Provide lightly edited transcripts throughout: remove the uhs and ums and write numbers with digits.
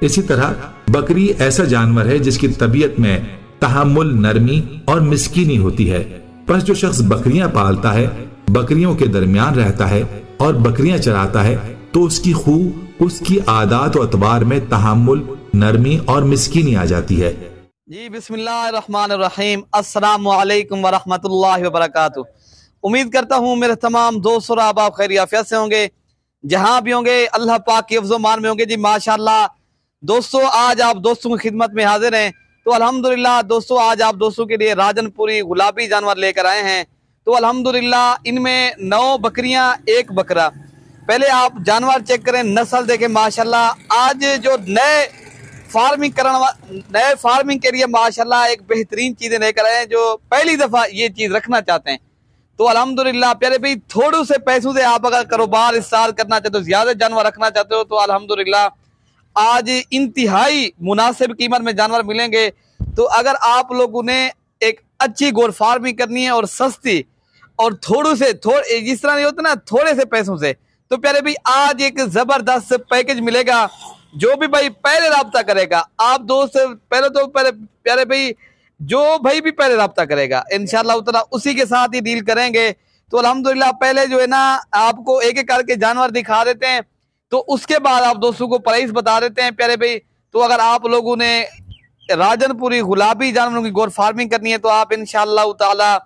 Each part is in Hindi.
इसी तरह बकरी ऐसा जानवर है जिसकी तबीयत में तहम्मुल, नरमी और मिस्कीनी होती है। बस जो शख्स बकरियां पालता है, बकरियों के दरमियान रहता है और बकरियां चराता है, तो उसकी खूब उसकी आदात और अतबार में तहम्मुल, नरमी और मिस्कीनी आ जाती है। जी बिस्मिल्लाहिर्रहमानिर्रहीम, अस्सलामु अलैकुम वरहमतुल्लाहि वबरकातुहू। उम्मीद करता हूँ मेरे तमाम दोस्त और आप खैरियत से होंगे, जहाँ भी होंगे अल्लाह पाक के हिफ्ज़ मान में होंगे। जी माशाल्लाह दोस्तों, आज आप दोस्तों की खिदमत में हाजिर हैं। तो अल्हम्दुलिल्लाह दोस्तों, आज आप दोस्तों के लिए राजनपुरी गुलाबी जानवर लेकर आए हैं। तो अल्हम्दुलिल्लाह इनमें 9 बकरियां, 1 बकरा। पहले आप जानवर चेक करें, नस्ल देखें माशाल्लाह। आज जो नए फार्मिंग के लिए माशाल्लाह एक बेहतरीन चीजें लेकर आए हैं, जो पहली दफा ये चीज रखना चाहते हैं। तो अल्हम्दुलिल्लाह प्यारे भाई, थोड़े से पैसों से आप अगर कारोबार स्टार्ट करना चाहते हो, ज्यादा जानवर रखना चाहते हो, तो अल्हम्दुलिल्लाह आज इंतहाई मुनासिब कीमत में जानवर मिलेंगे। तो अगर आप लोगों ने एक अच्छी गोट फार्मिंग करनी है और सस्ती और जिस तरह नहीं होता ना, थोड़े से पैसों से, तो प्यारे भाई आज एक जबरदस्त पैकेज मिलेगा। जो भी भाई पहले राब्ता करेगा, आप दोस्त पहले प्यारे भाई, जो भाई भी पहले राब्ता करेगा इंशाअल्लाह ताला उसी के साथ ही डील करेंगे। तो अल्हम्दुलिल्लाह पहले जो है ना, आपको एक एक करके जानवर दिखा देते हैं, तो उसके बाद आप दोस्तों को प्राइस बता देते हैं प्यारे भाई। तो अगर आप लोगों ने राजनपुरी गुलाबी जानवरों की गोट फार्मिंग करनी है, तो आप इंशाअल्लाह ताला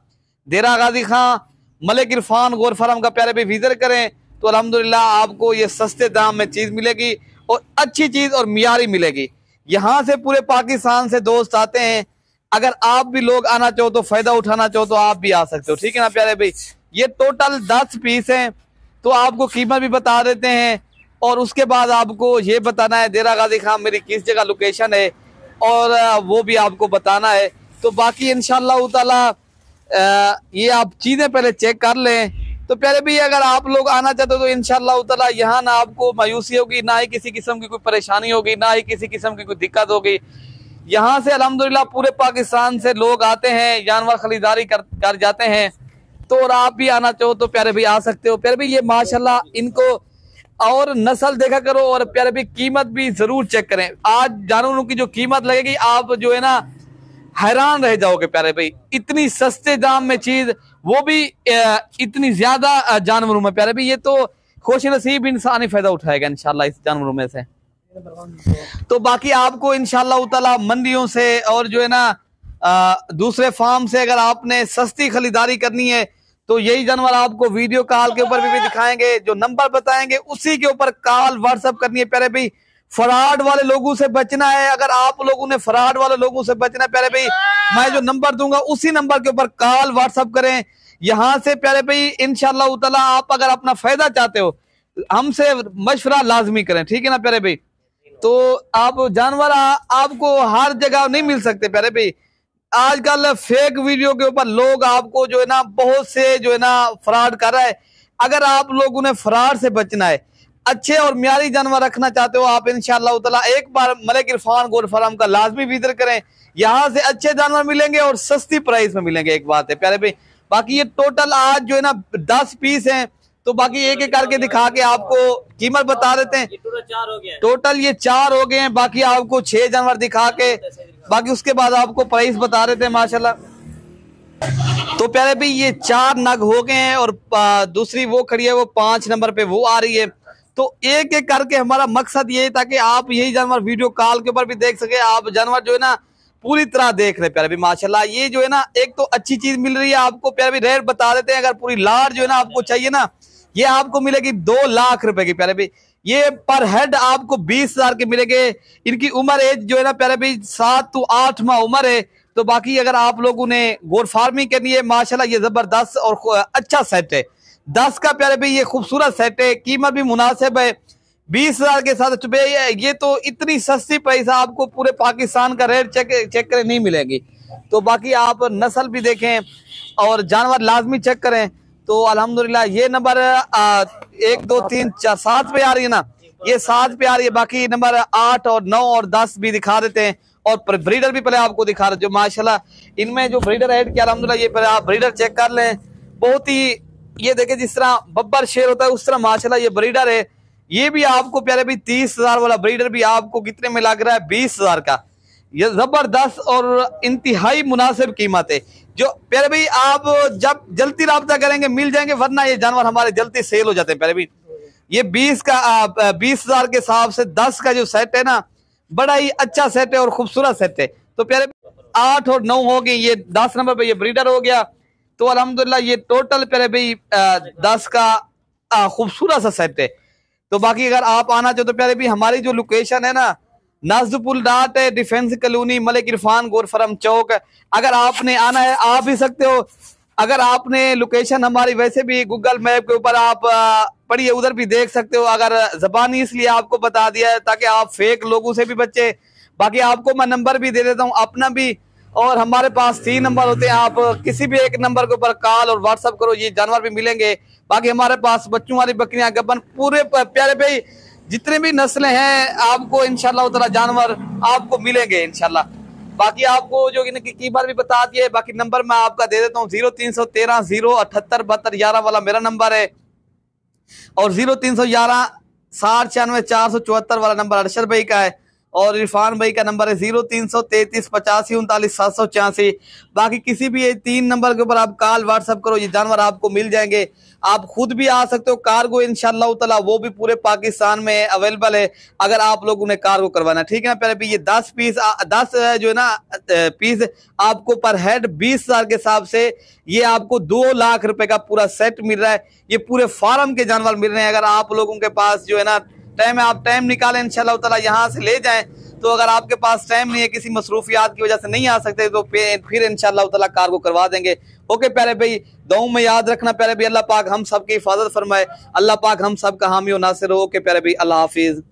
देरा गाजी खां मलिक इरफान गोट फार्म का प्यारे भाई विजिट करें। तो अल्हम्दुलिल्लाह आपको ये सस्ते दाम में चीज मिलेगी और अच्छी चीज और मियारी मिलेगी। यहाँ से पूरे पाकिस्तान से दोस्त आते हैं। अगर आप भी लोग आना चाहो तो फायदा उठाना चाहो तो आप भी आ सकते हो, ठीक है ना प्यारे भाई। ये टोटल 10 पीस हैं। तो आपको कीमत भी बता देते हैं और उसके बाद आपको ये बताना है देरा गाजी खान मेरी किस जगह लोकेशन है, और वो भी आपको बताना है। तो बाकी इंशाअल्लाह ताला ये आप चीजें पहले चेक कर लें। तो प्यारे भाई, अगर आप लोग आना चाहते हो तो इंशाअल्लाह ताला यहाँ ना आपको मायूसी होगी, ना ही किसी किस्म की कोई परेशानी होगी, ना ही किसी किस्म की कोई दिक्कत होगी। यहाँ से अल्हम्दुलिल्लाह पूरे पाकिस्तान से लोग आते हैं, जानवर खरीदारी कर जाते हैं। तो और आप भी आना चाहो तो प्यारे भाई आ सकते हो। प्यारे भाई ये माशाल्लाह इनको और नस्ल देखा करो, और प्यारे भाई कीमत भी जरूर चेक करें। आज जानवरों की जो कीमत लगेगी, आप जो है ना हैरान रह जाओगे प्यारे भाई। इतनी सस्ते दाम में चीज, वो भी इतनी ज्यादा जानवरों में प्यारे भाई। ये तो खुश नसीब इंसान ही फायदा उठाएगा इंशाल्लाह इस जानवरों में से। तो बाकी आपको इंशाल्लाह ताला मंडियों से और जो है ना दूसरे फार्म से अगर आपने सस्ती खरीदारी करनी है, तो यही जानवर आपको वीडियो कॉल के ऊपर भी दिखाएंगे। जो नंबर बताएंगे उसी के ऊपर कॉल व्हाट्सएप करनी है प्यारे भाई। फ्रॉड वाले लोगों से बचना है। अगर आप लोगों ने फ्रॉड वाले लोगों से बचना है प्यारे भाई, मैं जो नंबर दूंगा उसी नंबर के ऊपर कॉल व्हाट्सएप करें। यहाँ से प्यारे भाई इंशाअल्लाह ताला आप अगर अपना फायदा चाहते हो, हमसे मशवरा लाजमी करें, ठीक है ना प्यारे भाई। तो आप जानवर आपको हर जगह नहीं मिल सकते प्यारे भाई। आजकल फेक वीडियो के ऊपर लोग आपको जो है ना बहुत से जो है ना फ्रॉड कर रहा है। अगर आप लोगों ने फ्रॉड से बचना है, अच्छे और म्यारी जानवर रखना चाहते हो, आप इंशाअल्लाह ताला एक बार मलिक इरफान गोट फार्म का लाजमी विजिट करें। यहाँ से अच्छे जानवर मिलेंगे और सस्ती प्राइस में मिलेंगे, एक बात है प्यारे भाई। बाकी ये टोटल आज जो है ना 10 पीस हैं। तो बाकी एक एक करके दिखा के आपको कीमत बता देते हैं। टोटल ये 4 हो गए हैं। बाकी आपको 6 जानवर दिखा के बाकी उसके बाद आपको प्राइस बता देते हैं माशाल्लाह। तो प्यारे भाई ये 4 नग हो गए हैं और दूसरी वो खड़ी है, वो 5 नंबर पे वो आ रही है। तो एक एक करके हमारा मकसद ये था कि आप यही जानवर वीडियो कॉल के ऊपर भी देख सके। आप जानवर जो है ना पूरी तरह देख रहे प्यारे भाई माशाल्लाह। ये जो है ना एक तो अच्छी चीज मिल रही है आपको प्यारे भाई। रेट बता देते हैं। अगर पूरी लार जो है ना आपको चाहिए ना, ये आपको मिलेगी 2 लाख रुपए की प्यारे भाई। ये पर हेड आपको 20,000 के मिलेंगे। इनकी उम्र एज जो है ना प्यारे भाई 7 to 8 माह उम्र है। तो बाकी अगर आप लोगों ने गोट फार्मिंग करनी है, माशाल्लाह ये जबरदस्त और अच्छा सेट है। 10 का प्यारे भाई ये खूबसूरत सेट है। कीमत भी मुनासिब है, 20,000 के साथ चुपे। ये तो इतनी सस्ती प्राइस आपको पूरे पाकिस्तान का रेट चेक करें नहीं मिलेगी। तो बाकी आप नस्ल भी देखें और जानवर लाजमी चेक करें। तो अल्हम्दुलिल्लाह ये नंबर 1 2 3 4 7 पे आ रही है ना, ये 7 पे आ रही है। बाकी नंबर 8 और 9 और 10 भी दिखा देते हैं। और ब्रीडर भी पहले आपको दिखा रहे जो माशाल्लाह इनमें जो ब्रीडर ऐड किया अल्हम्दुलिल्लाह। ये पहले आप ब्रीडर चेक कर लें। बहुत ही ये देखे जिस तरह बब्बर शेर होता है उस तरह माशाल्लाह ये ब्रीडर है। ये भी आपको प्यारे भाई 30,000 वाला ब्रीडर भी आपको कितने में लग रहा है? 20,000 का। ये जबरदस्त और इंतहाई मुनासिब कीमत है। जो प्यारे भाई आप जब जल्दी राब्ता करेंगे मिल जाएंगे, वरना ये जानवर हमारे जल्दी सेल हो जाते हैं प्यारे भाई। ये 20,000 के हिसाब से 10 का जो सेट है ना, बड़ा ही अच्छा सेट है और खूबसूरत सेट है। तो प्यारे 8 और 9 हो गए, ये 10 नंबर पे ये ब्रीडर हो गया। तो अल्हम्दुलिल्लाह ये टोटल प्यारे भाई 10 का खूबसूरत सा सेट है। तो बाकी अगर आप आना चाहो तो प्यारे भाई हमारी जो लोकेशन है ना, नाजपुल डाट है, डिफेंस कॉलोनी, मलिक इरफान गोरफरम चौक। अगर आपने आना है आ भी सकते हो। अगर आपने लोकेशन हमारी वैसे भी गूगल मैप के ऊपर आप पढ़िए, उधर भी देख सकते हो। अगर जबानी इसलिए आपको बता दिया है ताकि आप फेक लोगों से भी बचे। बाकी आपको मैं नंबर भी दे देता हूँ अपना भी, और हमारे पास 3 नंबर होते हैं। आप किसी भी एक नंबर के ऊपर कॉल और व्हाट्सअप करो, ये जानवर भी मिलेंगे। बाकी हमारे पास बच्चों वाली बकरियां, गबन, पूरे प्यारे भाई जितने भी नस्लें हैं आपको इंशाल्लाह ताला जानवर आपको मिलेंगे इंशाल्लाह। बाकी आपको जो इनकी कीमत भी बता दी है। बाकी नंबर मैं आपका दे देता हूँ 0313 078 72 11 वाला मेरा नंबर है, और 0311 60 96 474 वाला नंबर अरशद भाई का है, और इरफान भाई का नंबर है 0333 85 39 786। बाकी किसी भी 3 नंबर के ऊपर आप कॉल व्हाट्सअप करो, ये जानवर आपको मिल जाएंगे। आप खुद भी आ सकते हो। कार्गो इंशाल्लाह ताला वो भी पूरे पाकिस्तान में अवेलेबल है, अगर आप लोग उन्हें कार्गो करवाना, ठीक है ना प्यारे भाई। ये 10 पीस 10 जो है ना पीस आपको पर हेड 20,000 के हिसाब से ये आपको 2 लाख रुपए का पूरा सेट मिल रहा है। ये पूरे फार्म के जानवर मिल रहे हैं। अगर आप लोगों के पास जो है ना टाइम है, आप टाइम निकालें इंशाल्लाह ताला यहाँ से ले जाएं। तो अगर आपके पास टाइम नहीं है, किसी मसरूफियात की वजह से नहीं आ सकते, तो फिर इंशाल्लाह ताला कार्गो करवा देंगे। ओके प्यारे भाई, दुआओं में याद रखना प्यारे भाई। अल्लाह पाक हम सब की हिफाजत फरमाए, अल्लाह पाक हम सब का हामी और नासिर हो। ओके प्यारे भाई, अल्लाह हाफिज।